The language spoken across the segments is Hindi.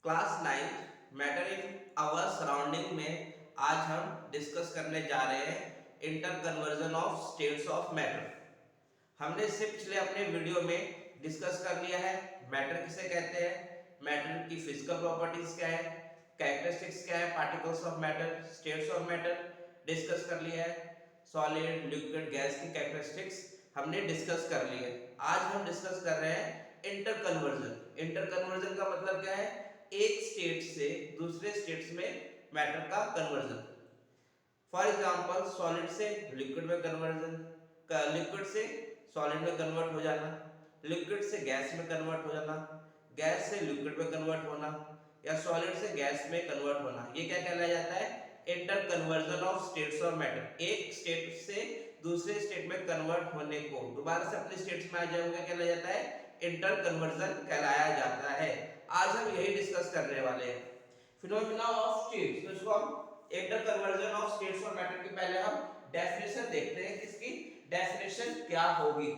Class 9 matter in our surrounding में आज हम डिस्कस करने जा रहे हैं interconversion of states of matter. हमने इससे पिछले अपने वीडियो में डिस्कस कर लिया है मैटर किसे कहते हैं, मैटर की फिजिकल प्रॉपर्टीज क्या है, कैरेक्टरिस्टिक्स क्या है, particles of matter, states of matter discuss कर लिया है। सॉलिड लिक्विड गैस की कैरेक्टरिस्टिक्स हमने डिस्कस कर ली है। आज हम डिस्कस कर रहे हैं इंटर कन्वर्जन। इंटर कन्वर्जन का मतलब क्या है? एक स्टेट से दूसरे स्टेट्स में मैटर का कन्वर्जन। फॉर एग्जांपल सॉलिड से लिक्विड में कन्वर्जन, लिक्विड से सॉलिड में कन्वर्ट हो जाना, लिक्विड से गैस में कन्वर्ट हो जाना, गैस से लिक्विड में कन्वर्ट होना या सॉलिड से गैस में कन्वर्ट होना, ये क्या कहलाया जाता है? Inter conversion of states of matter. एक स्टेट से दूसरे स्टेट में कन्वर्ट होने को दोबारा से अपने स्टेट्स में आ जाएगा कहलाया जाता है इंटर कन्वर्जन कहलाया जाता है। आज हम यही डिस्कस करने वाले हैं फिनोमेना ऑफ स्टेट्स। तो इसको हम inter conversion of states of matter की पहले हम डेफिनेशन देखते हैं, इसकी डेफिनेशन क्या होगी।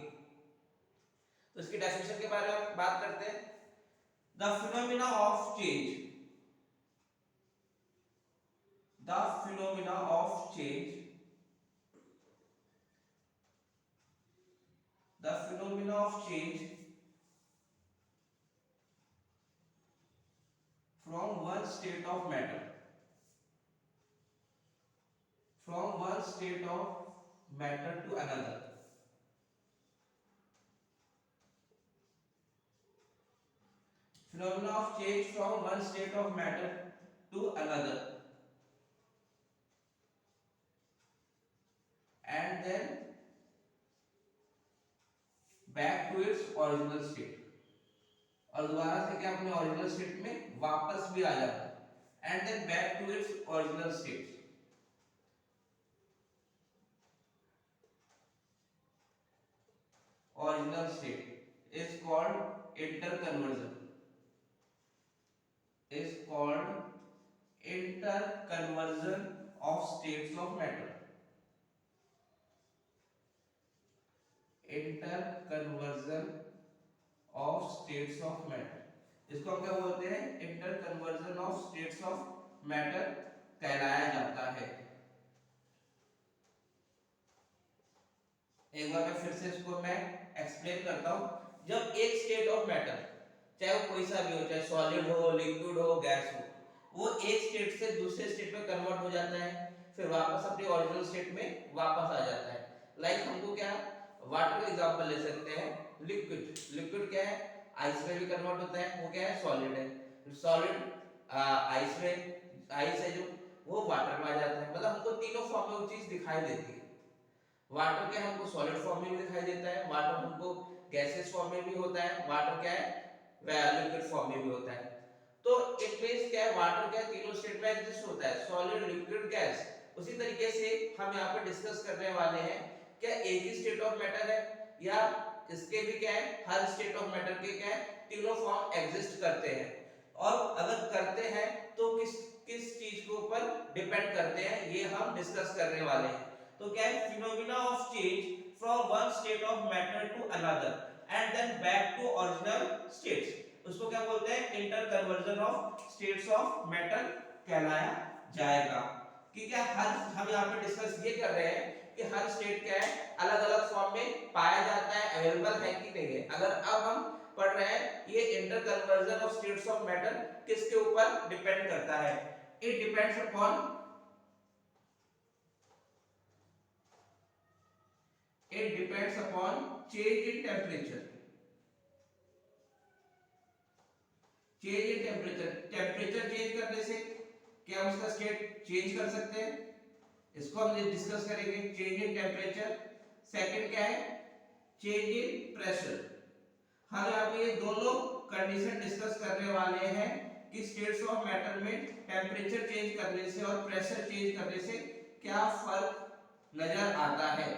तो इसकी डेफिनेशन के बारे में बात करते हैं। The phenomena of change, the phenomena of change, the phenomena of change from one state of matter, from one state of matter to another, phenomena of change from one state of matter to another, and then back to its original state, और दोबारा से क्या अपने ओरिजिनल स्टेट में वापस भी आ जाता है। And then back to its original state, original state is called interconversion, is called interconversion of states of matter, interconversion of states of matter। इसको हम क्या बोलते हैं? Interconversion of states of matter कहलाया जाता है। एक बार मैं फिर से इसको मैं एक्सप्लेन करता हूं। जब एक स्टेट ऑफ मैटर, चाहे वो कोई सा भी हो, चाहे सॉलिड हो, लिक्विड हो, गैस हो, वो एक स्टेट से दूसरे स्टेट में कन्वर्ट हो जाता है, फिर वापस अपनी ओरिजिनल स्टेट में वापस आ जाता है। लाइक हमको क्या वाटर का एग्जांपल ले सकते हैं। लिक्विड, लिक्विड क्या है? आइस में भी कन्वर्ट होता है, वो क्या है? सॉलिड है। सॉलिड आइस में, आइस है जो, वो वाटर में आ जाता है। मतलब हमको तीनों फॉर्म में वो चीज दिखाई देती है। वाटर क्या है? हमको सॉलिड फॉर्म में भी दिखाई देता है, वाटर हमको गैसेस फॉर्म में भी होता है, वाटर क्या है? लिक्विड फॉर्म में भी होता है। तो इट मींस क्या है? वाटर क्या है? तीनों स्टेट में एग्जिस्ट होता है, सॉलिड, लिक्विड, गैस। उसी तरीके से हम यहाँ पे डिस्कस करने वाले हैं क्या एक ही स्टेट ऑफ मैटर है या इसके भी क्या है? हर स्टेट ऑफ मैटर के क्या है? तीनों फॉर्म एग्जिस्ट करते हैं, और अगर करते हैं तो किस किस चीज के ऊपर डिपेंड करते हैं, ये हम डिस्कस करने वाले हैं। तो क्या है? Phenomena of change from one state of matter to another and then back to original states, उसको क्या बोलते हैं? Interconversion of states of matter कहलाया जाएगा। कि क्या हर, हम यहाँ पे डिस्कस ये कर रहे हैं कि हर स्टेट क्या है? अलग अलग फॉर्म में पाया जाता है, अवेलेबल है कि नहीं है। अगर अब हम पढ़ रहे हैं ये inter conversion of states of matter किसके ऊपर डिपेंड करता है? It depends upon, it depends upon change in temperature, change in temperature। Temperature change करने से क्या हम उसका स्टेट चेंज कर सकते हैं? इसको हम डिस्कस करेंगे, चेंज इन टेम्परेचर। सेकंड क्या है? Change in pressure. हम यहाँ पे ये दोनों कंडीशन डिस्कस करने वाले हैं कि स्टेट्स ऑफ मैटर में टेम्परेचर चेंज करने से और प्रेशर चेंज करने से क्या फर्क नजर आता है।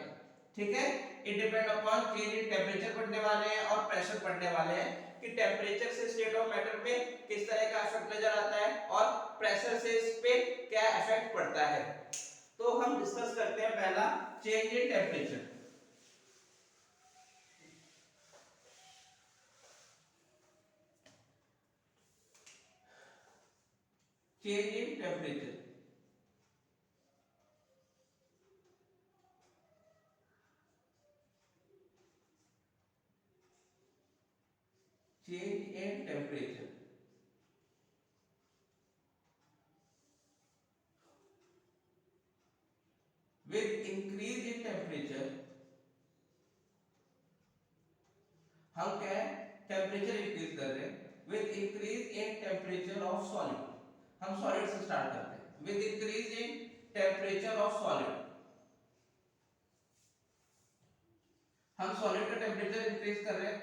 ठीक है? It depend upon change in temperature पढ़ने वाले हैं और प्रेशर पढ़ने वाले हैं कि टेम्परेचर से स्टेट ऑफ मैटर पे किस तरह का इफेक्ट नजर आता है और प्रेशर से इस पे क्या इफेक्ट पड़ता है। तो हम डिस्कस करते हैं पहला change in temperature. Change in temperature, change in temperature with increase in temperature, हम क्या है टेम्परेचर इंक्रीज कर रहे हैं, with increase in temperature of solid, हम सॉलिड से स्टार्ट करते हैं, with increase in temperature of solid, हम सॉलिड का टेम्परेचर इंक्रीज कर रहे हैं,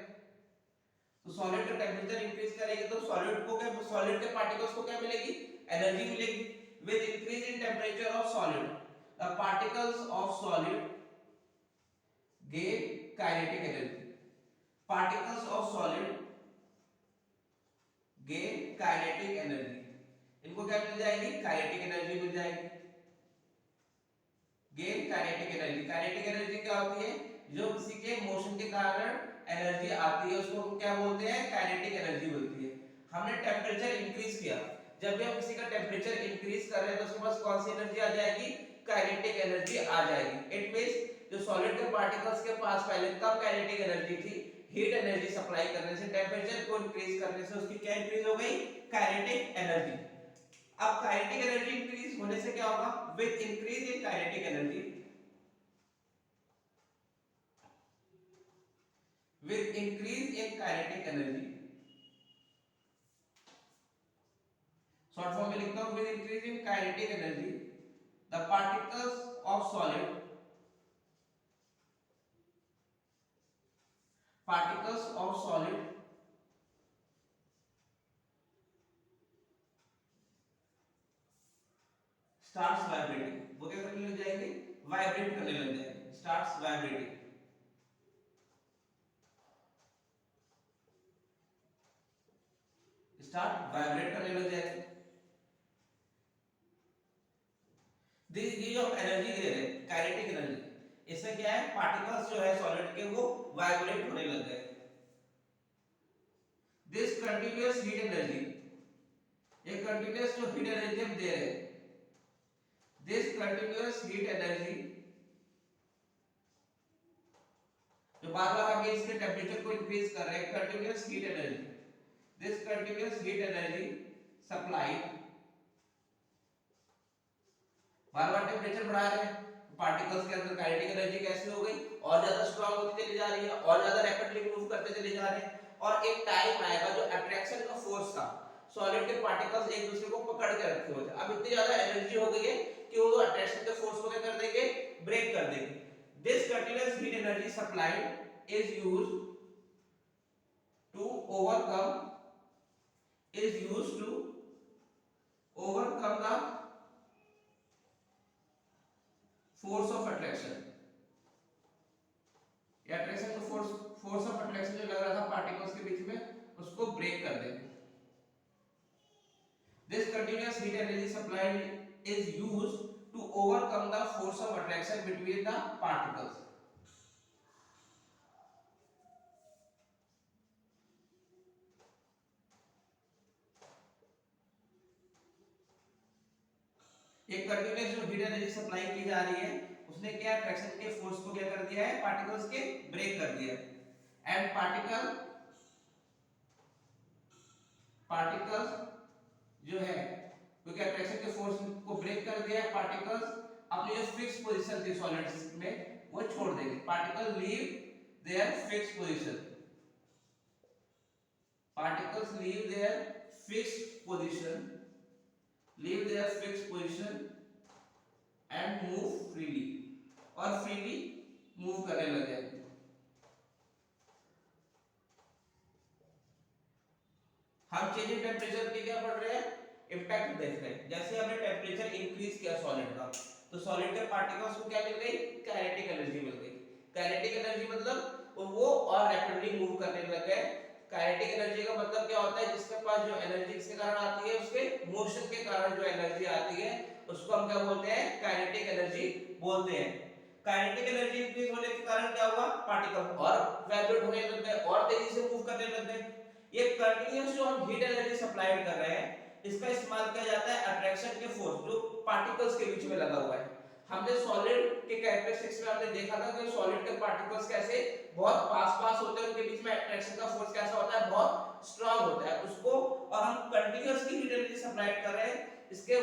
तो सॉलिड का टेम्परेचर इंक्रीज करेंगे तो सॉलिड को क्या, सॉलिड के पार्टिकल्स को क्या मिलेगी, एनर्जी मिलेगी, with increase in temperature of solid the particles of solid gain kinetic energy, particles of solid gain kinetic energy, इनको क्या मिल जाएगी, काइनेटिक एनर्जी मिल जाएगी, gain kinetic energy, kinetic energy क्या होती है, जो किसी के मोशन के कारण एनर्जी आती है उसको हम क्या बोलते हैं, काइनेटिक एनर्जी बोलती है। हमने टेम्परेचर इंक्रीज किया, जब भी हम किसी का टेम्परेचर इंक्रीज कर रहे हैं तो उसके पास कौन सी एनर्जी आ जाएगी, काइनेटिक एनर्जी आ जाएगी। इट मींस जो सॉलिड के पार्टिकल्स के पास पहले कम काइनेटिक एनर्जी थी, हीट एनर्जी सप्लाई करने से, टेम्परेचर को इंक्रीज करने से उसकी क्या इंक्रीज हो गई, काइनेटिक एनर्जी। अब काइनेटिक एनर्जी इंक्रीज होने से क्या होगा, with increase in kinetic energy, with increase in kinetic energy, short form में लिखता हूं, with increase in kinetic energy the particles of solid, particles of solid starts vibrating, वो क्या करने लग जाएंगे, वाइब्रेट करने लग जाएंगे, starts vibrating, start vibrate करने लग जाएंगे। दिस ये जो एनर्जी दे रहे हैं काइनेटिक एनर्जी, इससे क्या है, पार्टिकल्स जो है सॉलिड के वो वाइब्रेट होने लग गए। दिस कंटीन्यूअस हीट एनर्जी, ये कंटीन्यूअस जो हीट एनर्जी हम दे रहे हैं, दिस कंटीन्यूअस हीट एनर्जी, जो बार बार हम इसके टेम्परेचर को इंक्रीज कर रहे हैं, continuous heat energy, this continuous heat energy supplied, bar bar temperature बढ़ा रहे हैं, पार्टिकल्स के अंदर काइनेटिक एनर्जी कैसे हो गई, और ज्यादा स्ट्रांग होती चली जा रही है, और ज्यादा रैपिडली मूव करते चले जा रहे हैं, और एक टाइम आएगा जो अट्रैक्शन का फोर्स था, सॉलिड के पार्टिकल्स एक दूसरे को पकड़ के रखे होते हैं, अब इतनी ज्यादा एनर्जी हो गई है कि वो अट्रैक्शन के फोर्स को क्या कर देंगे, ब्रेक कर देंगे। This continuous heat energy supplied is used to overcome, is used to overcome the force of attraction, या अट्रैक्शन का फोर्स ऑफ अट्रैक्शन जो लग रहा था पार्टिकल्स के बीच में उसको ब्रेक कर देंगे। This continuous heat energy supplied is used to overcome the force of attraction between the particles. एक कंटीन्यूअस जो हीट एनर्जी सप्लाई की जा रही है उसने क्या अट्रैक्शन के फोर्स को क्या कर दिया है, पार्टिकल्स के ब्रेक कर दिया, एंड पार्टिकल्स जो है क्योंकि अट्रैक्शन के फोर्स को ब्रेक कर दिया है, पार्टिकल्स अपनी जो फिक्स पोजीशन थी सॉलिड्स में वो छोड़ देंगे, particle leave their fix position, particles leave their fixed position, leave their fixed position and move freely, और freely move करने लग जाएंगे। हम चेंज इन टेम्परेचर के क्या पढ़ रहे हैं, इम्पैक्ट देख रहे हैं। जैसे हमने टेम्परेचर इंक्रीज किया सॉलिड का तो सॉलिड के पार्टिकल्स को क्या मिल गई, काइनेटिक एनर्जी मिल गई। काइनेटिक एनर्जी मतलब वो और रैपिडली मूव करने लग गए। काइनेटिक एनर्जी का मतलब क्या होता है, जिसके पास जो एनर्जी किसके कारण आती है, उसके मोशन के कारण जो एनर्जी आती है उसको हम क्या बोलते हैं, काइनेटिक एनर्जी बोलते हैं। काइनेटिक एनर्जी इंक्रीज होने के कारण क्या हुआ, पार्टिकल और वाइब्रेट होने लग गए और तेजी से मूव करने लग गए। ये कंटीन्यूअस जो हम हीट एनर्जी सप्लाई कर रहे हैं इसका इस्तेमाल किया जाता है अट्रैक्शन के फोर्स जो पार्टिकल्स के बीच में लगा हुआ है। हमने सॉलिड के कैरेक्टरिस्टिक्स में हमने देखा था कि सॉलिड के पार्टिकल्स कैसे बहुत पास होते हैं, उनके बीच में अट्रैक्शन का फोर्स कैसा होता है, बहुत स्ट्रांग होता है उसको, और हम कंटीन्यूअसली हीट एनर्जी सप्लाई कर रहे हैं। इसकी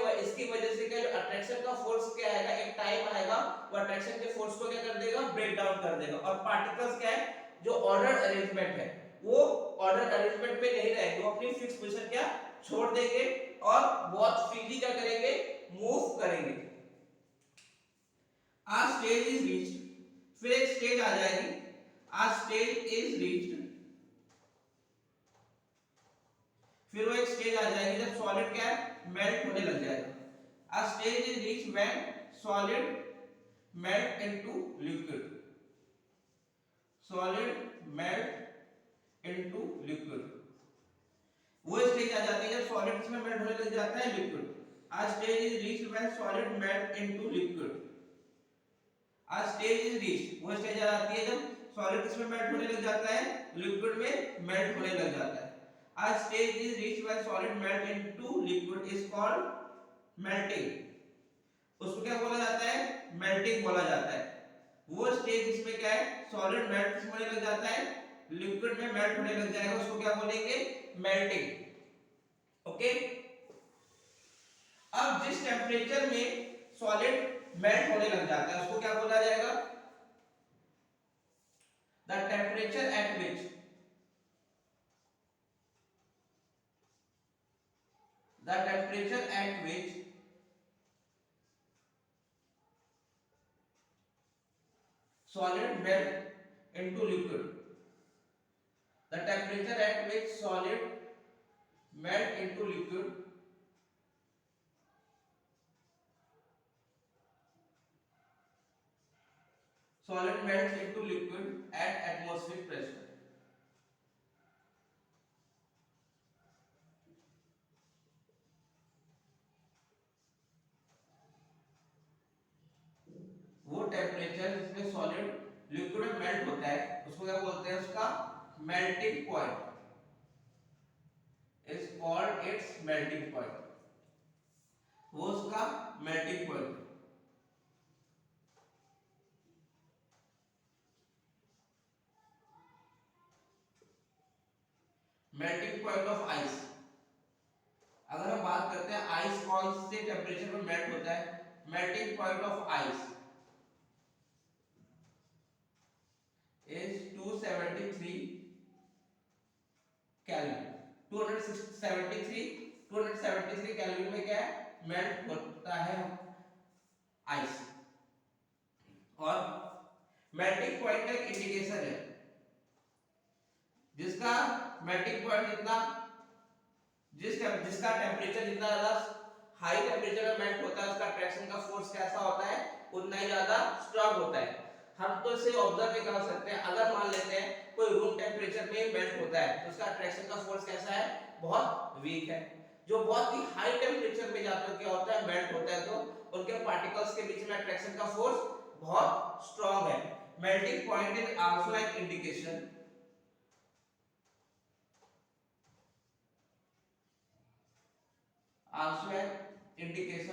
वजह से क्या जो अट्रैक्शन का फोर्स क्या आएगा, एक टाइम आएगा वो अट्रैक्शन के फोर्स को क्या कर देगा, ब्रेक डाउन कर देगा। और पार्टिकल्स क्या है, जो ऑर्डर अरेंजमेंट है वो ऑर्डर अरेंजमेंट में नहीं रहेंगे, वो अपनी फिक्स पोजीशन क्या छोड़ देंगे और बहुत फ्रीली क्या करेंगे, मूव करेंगे। आज स्टेज इज रीच्ड, फिर एक स्टेज आ जाएगी, आज स्टेज इज रीच्ड, फिर वो एक स्टेज आ जाएगी जब सॉलिड क्या है, मेल्ट होने लग जाएगा। आज stage is reached when solid melt into liquid, solid melt into liquid, वो स्टेज आ जाती है जब सॉलिड इसमें मेल्ट होने लग जाता है लिक्विड। आज stage is reached when solid melt into liquid, आज स्टेज इज रीच्ड वो स्टेज आ जाती है जब सॉलिड इसमें मेल्ट होने लग जाता है, लिक्विड में मेल्ट होने लग जाता है। आज stage is reached when solid melt into liquid is called melting, उसको क्या बोला जाता है, मेल्टिंग बोला जाता है। वो स्टेज जिसमें क्या है, सॉलिड मेल्ट होने लग जाता है, लिक्विड में मेल्ट होने लग जाएगा, उसको क्या बोलेंगे, मेल्टिंग। ओके, अब जिस टेम्परेचर में सॉलिड मेल्ट होने लग जाता है उसको क्या बोला जाएगा, the temperature at which solid melt into liquid, the temperature at which solid melt into liquid solid melts into liquid at atmospheric pressure, वो टेम्परेचर जिसमें सॉलिड लिक्विड में मेल्ट होता है उसको क्या बोलते हैं, उसका melting point is called its melting point, वो उसका melting point. Melting point of ice, अगर हम बात करते हैं आइस कौन से टेम्परेचर पर मेल्ट होता है, melting point of ice is 273 kelvin, 273 kelvin में क्या है, मेल्ट होता है आइस। और मेल्टिंग पॉइंट का इंडिकेशन है, जिसका मेल्टिंग पॉइंट जितना जिसका टेम्परेचर जितना ज्यादा हाई टेम्परेचर में मेल्ट होता है उसका अट्रैक्शन का फोर्स कैसा होता है, उतना ही ज्यादा स्ट्रांग होता है। हम तो इसे ऑब्जर्व भी कर सकते हैं, अगर मान लेते हैं कोई रूम टेम्परेचर में मेल्ट होता है तो उसका अट्रैक्शन का फोर्स कैसा है, बहुत वीक है। जो बहुत ही हाई टेम्परेचर में जाकर क्या होता है, मेल्ट होता है, तो उनके पार्टिकल्स के बीच में अट्रैक्शन का फोर्स बहुत स्ट्रांग है। Melting point is also an indication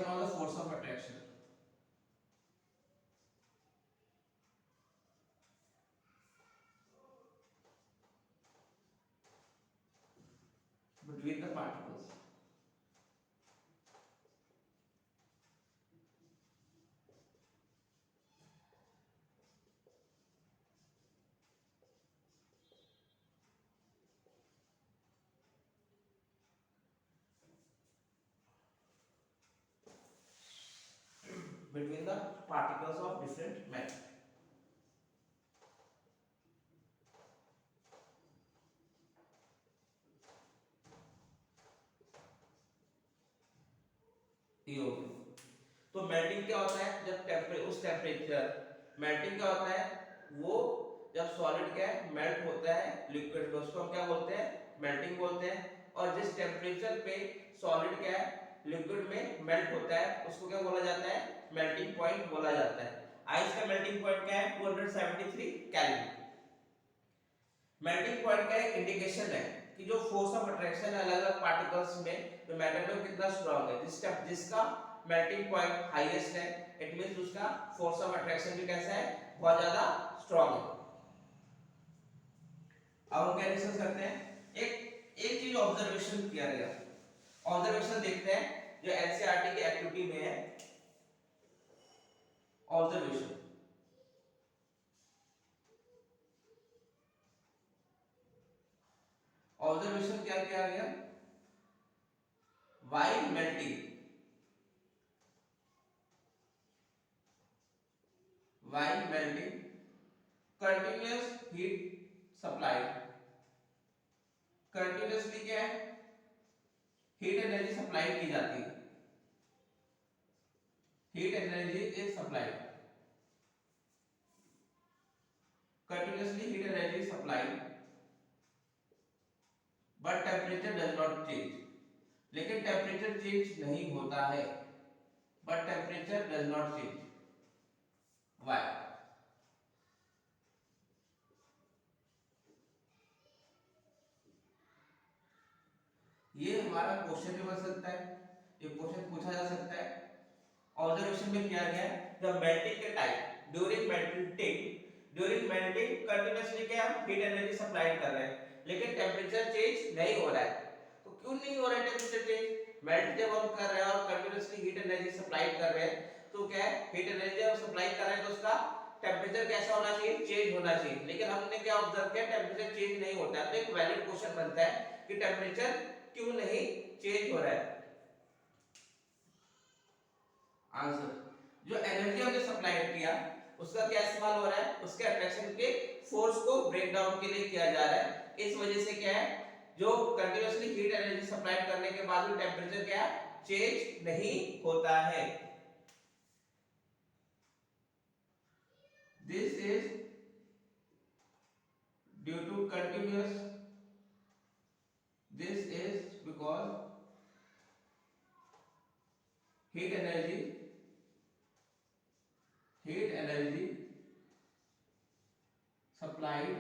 of the force of attraction. Between the particles. Between the particles of different matter. तो मेल्टिंग क्या होता है, जब उस टेम्परेचर मेल्टिंग क्या होता है, वो जब सॉलिड क्या है मेल्ट होता है लिक्विड में, उसको हम क्या बोलते हैं, मेल्टिंग बोलते हैं। और जिस टेम्परेचर पे सॉलिड क्या है लिक्विड में मेल्ट होता है उसको क्या बोला जाता है, मेल्टिंग पॉइंट बोला जाता है। आइस का मेल्टिंग पॉइंट क्या है, 273 केल्विन। मेल्टिंग पॉइंट का एक इंडिकेशन है कि जो फोर्स ऑफ अट्रैक्शन है अलग अलग पार्टिकल्स में तो मेटल में कितना स्ट्रांग है, जिसका मेल्टिंग पॉइंट हाईएस्ट है, इट मींस उसका फोर्स ऑफ अट्रैक्शन भी कैसा है, बहुत ज्यादा स्ट्रांग है। अब हम क्या डिस्कस करते हैं, एक एक चीज ऑब्जर्वेशन किया गया, ऑब्जर्वेशन देखते हैं जो एनसीईआरटी की एक्टिविटी में है। ऑब्जर्वेशन, ऑब्जर्वेशन क्या किया गया, while melting, while melting continuous heat supplied, continuously क्या है, हीट एनर्जी सप्लाई की जाती है, heat energy is supplied, continuously heat energy supplied, but temperature does not change, लेकिन टेम्परेचर चेंज नहीं होता है, but temperature does not change, why, ये हमारा क्वेश्चन भी बन सकता है, ये क्वेश्चन पूछा जा सकता है। ऑब्जर्वेशन में किया गया है जब मेल्टिंग के टाइम, ड्यूरिंग मेल्टिंग कंटिन्यूअसली क्या हम हीट एनर्जी सप्लाई कर रहे हैं, लेकिन टेम्परेचर चेंज नहीं हो रहा है, तो क्यों नहीं हो रहा है टेम्परेचर चेंज, मेल्ट जब हम कर रहे हैं और कंटिन्यूअसली हीट एनर्जी सप्लाई कर रहे हैं, तो क्या है, हीट एनर्जी जब सप्लाई कर रहे हैं तो उसका टेम्परेचर कैसा होना चाहिए, चेंज होना चाहिए, लेकिन हमने क्या ऑब्जर्व किया, टेम्परेचर चेंज नहीं होता है। तो एक वैलिड क्वेश्चन बनता है कि टेम्परेचर क्यों नहीं चेंज हो रहा है। आंसर, जो एनर्जी हमने सप्लाई किया उसका क्या इस्तेमाल हो रहा है, उसके अट्रैक्शन के फोर्स को ब्रेक डाउन के लिए किया जा रहा है, इस वजह से क्या है, जो कंटिन्यूअसली हीट एनर्जी सप्लाई करने के बाद भी टेम्परेचर क्या चेंज नहीं होता है। This is due to continuous, this is because heat energy, heat energy supplied,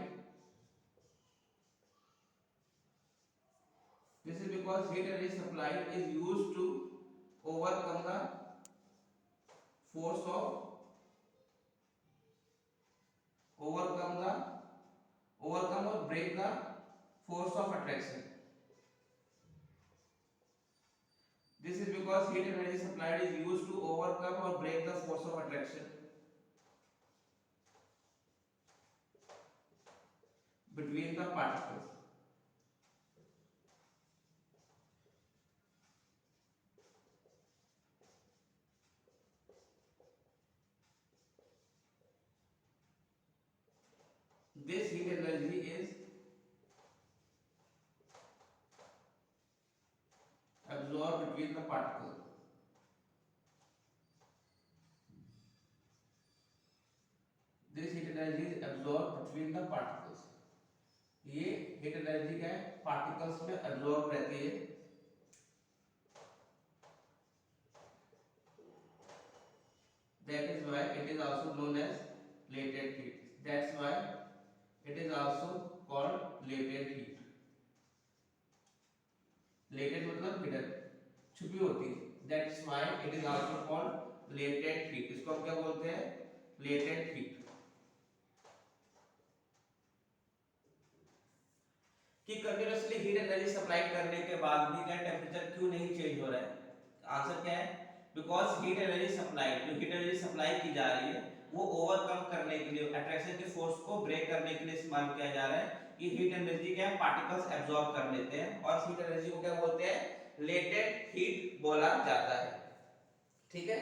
this is because heat energy supplied is used to overcome the force of, overcome the, overcome or break the force of attraction, this is because heat energy supplied is used to overcome or break the force of attraction between the particles. This heat energy is absorbed between the particles. This heat energy is absorbed between the particles. ये हीट एनर्जी क्या है, पार्टिकल्स में एब्जॉर्ब रहती है, that is why it is also known as latent heat, that's why it is also called latent heat. latent मतलब hidden, छुपी होती है, that's why it is also called latent heat, इसको हम क्या बोलते हैं, latent heat। कि कंटिन्यूअसली हीट एनर्जी सप्लाई करने के बाद भी क्या टेम्परेचर क्यों नहीं चेंज हो रहा है, आंसर क्या है, बिकॉज हीट एनर्जी सप्लाई, जो हीट एनर्जी सप्लाई की जा रही है वो ओवरकम करने के लिए, अट्रैक्शन के फोर्स को ब्रेक करने के लिए इस्तेमाल किया जा रहा है। ये हीट एनर्जी क्या है, पार्टिकल्स एब्जॉर्ब कर लेते हैं और हीट एनर्जी को क्या बोलते हैं, लेटेंट हीट बोला जाता है। ठीक है,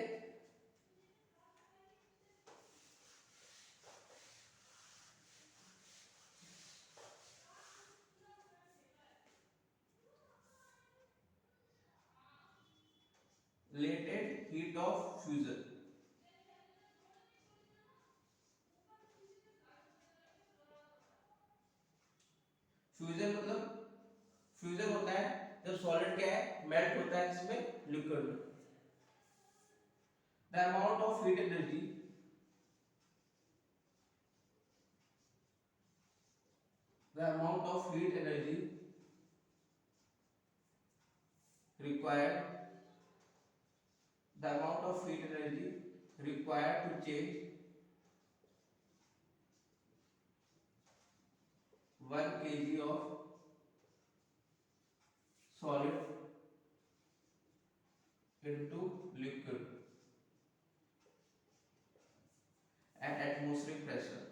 latent heat of fusion, fusion मतलब, फ्यूजन होता है जब सॉलिड क्या है, मेल्ट होता है इसमें लिक्विड में, the amount of heat energy, the amount of heat energy required, the amount of heat energy required to change 1 kg of solid into liquid at atmospheric pressure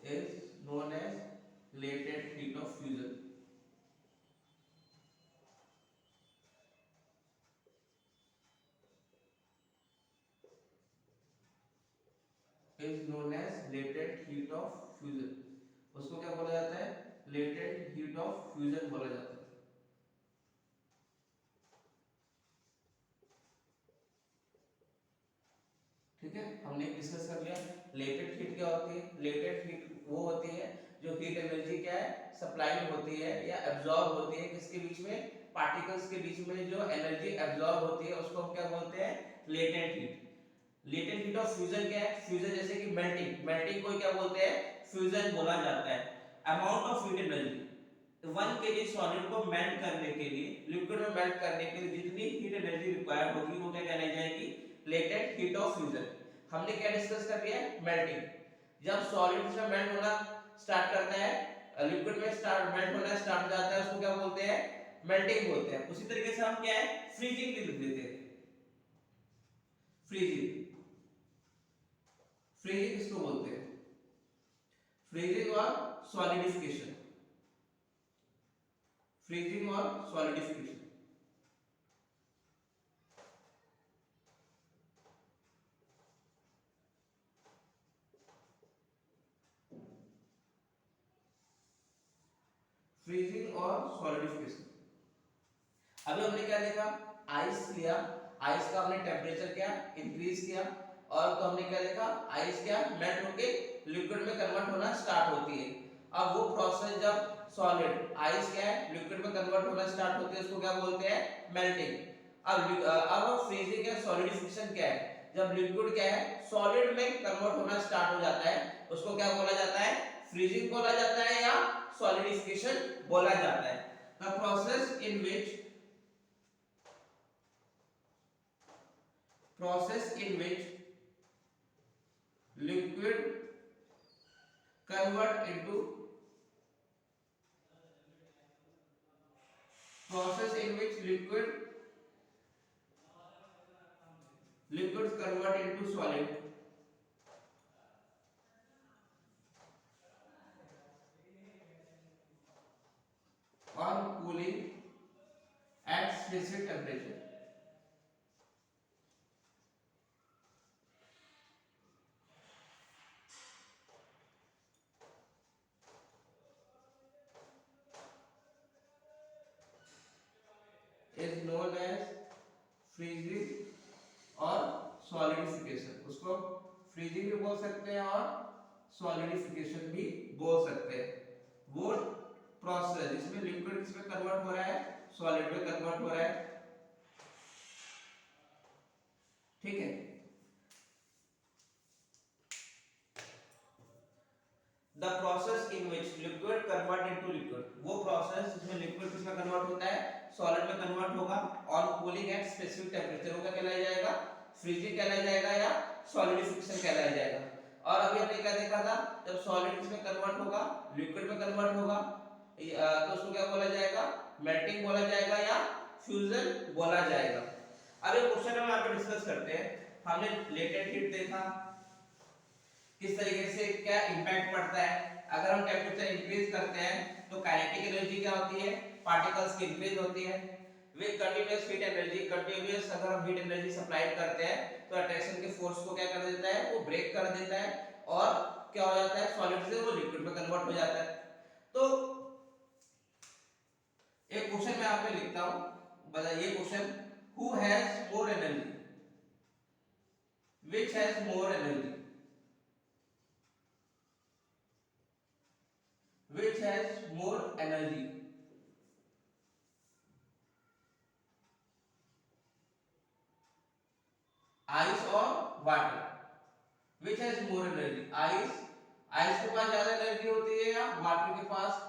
is known as latent heat of fusion. Is known as latent heat of fusion. उसको क्या बोला जाता है? latent heat of fusion बोला जाता है. ठीक है, हमने डिस्कस कर लिया लेटेंट हीट क्या होती है. लेटेंट हीट वो होती है जो हीट एनर्जी क्या है सप्लाई होती है या एब्जॉर्ब होती है किसके बीच में, पार्टिकल्स के बीच में जो एनर्जी एब्जॉर्ब होती है उसको हम क्या बोलते हैं, latent heat. Latent heat of fusion क्या है, फ्यूजन जैसे कि मेल्टिंग, मेल्टिंग को क्या बोलते हैं, फ्यूजन बोला जाता है. Amount of heat energy 1 kg solid को मेल्ट करने के लिए, लिक्विड में मेल्ट करने के लिए जितनी हीट एनर्जी रिक्वायर्ड होगी वो क्या कहलाई जाएगी, लेटेंट हीट ऑफ फ्यूजन. हमने क्या डिस्कस कर लिया है, मेल्टिंग. जब सॉलिड में मेल्ट होना स्टार्ट करता है, लिक्विड में स्टार्ट मेल्ट होना स्टार्ट हो जाता है, उसको क्या बोलते हैं, मेल्टिंग बोलते हैं. उसी तरीके से हम क्या है, फ्रीजिंग भी लिख देते हैं. फ्रीजिंग, फ्रीजिंग किसको बोलते हैं, फ्रीजिंग और सॉलिडिफिकेशन, फ्रीजिंग और सॉलिडिफिकेशन. फ्रीजिंग और सॉलिडिफिकेशन. अभी हमने क्या देखा, आइस लिया, आइस का हमने टेम्परेचर क्या इंक्रीज किया, और तो हमने क्या देखा, आइस क्या मेल्ट होके लिक्विड में कन्वर्ट होना स्टार्ट होती है. अब वो प्रोसेस जब सॉलिड आइस क्या है लिक्विड में कन्वर्ट होना स्टार्ट होती है उसको क्या बोलते हैं, मेल्टिंग. अब फ्रीजिंग या सॉलिडिफिकेशन क्या है, जब लिक्विड क्या है सॉलिड में कन्वर्ट होना स्टार्ट हो जाता है उसको क्या बोला जाता है, फ्रीजिंग बोला जाता है या सॉलिडिफिकेशन बोला जाता है. The process in which liquid convert into process in which liquids convert into solid on cooling at specific temperature. is known as freezing और सॉलिडिफिकेशन. उसको फ्रीजिंग भी बोल सकते हैं और सॉलिडिफिकेशन भी बोल सकते हैं. वो प्रोसेस जिसमें लिक्विड किसमें कन्वर्ट हो रहा है, सॉलिड में कन्वर्ट हो रहा है. ठीक है, the process in which liquid convert into liquid, वो प्रोसेस जिसमें लिक्विड किसमें कन्वर्ट होता है, सॉलिड में कन्वर्ट होगा on cooling at specific temperature, वो क्या कहलाया जाएगा, फ्रीजिंग कहलाया जाएगा या सॉलिडिफिकेशन कहलाया जाएगा. और अभी हमने क्या देखा था, जब सॉलिड किसमें कन्वर्ट होगा, लिक्विड में कन्वर्ट होगा, तो उसको क्या बोला जाएगा, मेल्टिंग बोला जाएगा या फ्यूजन बोला जाएगा. अब एक क्वेश्चन हम यहाँ पे डिस्कस करते हैं. हमने लेटेंट हीट देखा, किस तरीके से क्या इंपैक्ट पड़ता है. अगर हम टेंपरेचर इंक्रीज करते हैं तो काइनेटिक एनर्जी क्या होती है, पार्टिकल्स की इंक्रीज होती है. With continuous heat energy, continuous अगर हम हीट एनर्जी सप्लाई करते हैं तो अट्रैक्शन के फोर्स को क्या कर देता है, वो ब्रेक कर देता है और क्या हो जाता है, सॉलिड से वो लिक्विड में कन्वर्ट हो जाता है. तो एक क्वेश्चन मैं यहाँ पे लिखता हूं, बताइए question, who has more energy, which has more energy, which has more energy, ice or water, which has more energy, ice के पास ज्यादा एनर्जी होती है या वाटर के पास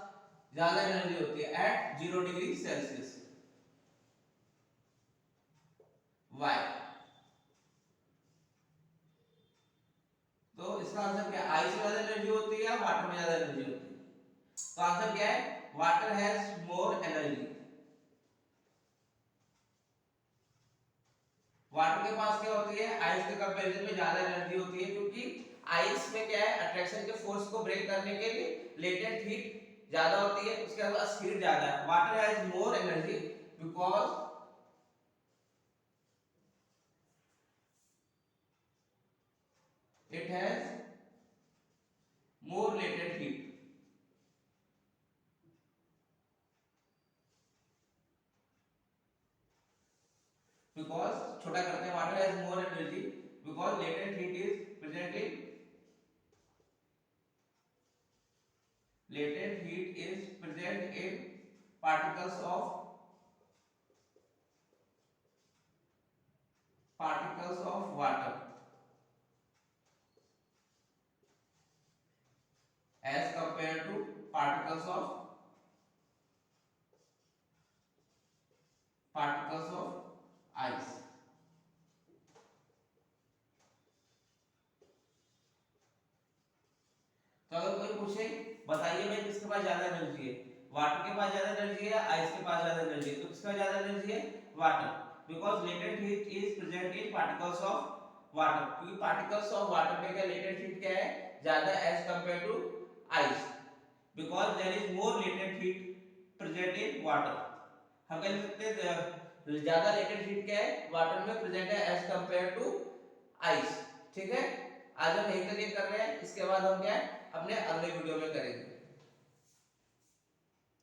ज्यादा एनर्जी होती है एट 0 डिग्री सेल्सियस। वाई, तो इसका आंसर क्या है? आइस में ज्यादा एनर्जी होती है या वाटर में ज्यादा एनर्जी होती है? तो आंसर क्या है? Water has more energy. Water के पास क्या होती है? आइस के कंपैरिजन में ज्यादा एनर्जी होती है, क्योंकि आइस में क्या है, अट्रैक्शन के फोर्स को ब्रेक करने के लिए लेटेंट हीट ज्यादा होती है, उसके बाद स्पीड ज्यादा है। Water has more energy because it has more latent heat. Because, छोटा करते हैं, water has more energy because latent heat is present in latent heat is present in particles of water as compared to particles of ice। तो अगर कोई पूछे बताइए भाई किसके पास ज्यादा एनर्जी है, वाटर के पास ज्यादा एनर्जी है, आइस के पास ज्यादा एनर्जी है, तो किसके पास ज्यादा एनर्जी है? Water, because latent heat is present in particles of water, क्योंकि पार्टिकल्स ऑफ वाटर में क्या लेटेंट हीट क्या है? ज्यादा as compare to ice, because there is more latent heat present in water. हम कह सकते हैं ज्यादा लेटेंट हीट क्या है? वाटर में प्रेजेंट है एज कंपेयर टू आइस। ठीक है, आज हम यहीं तक ये कर रहे हैं, इसके बाद हम क्या है अपने अगले वीडियो में करेंगे।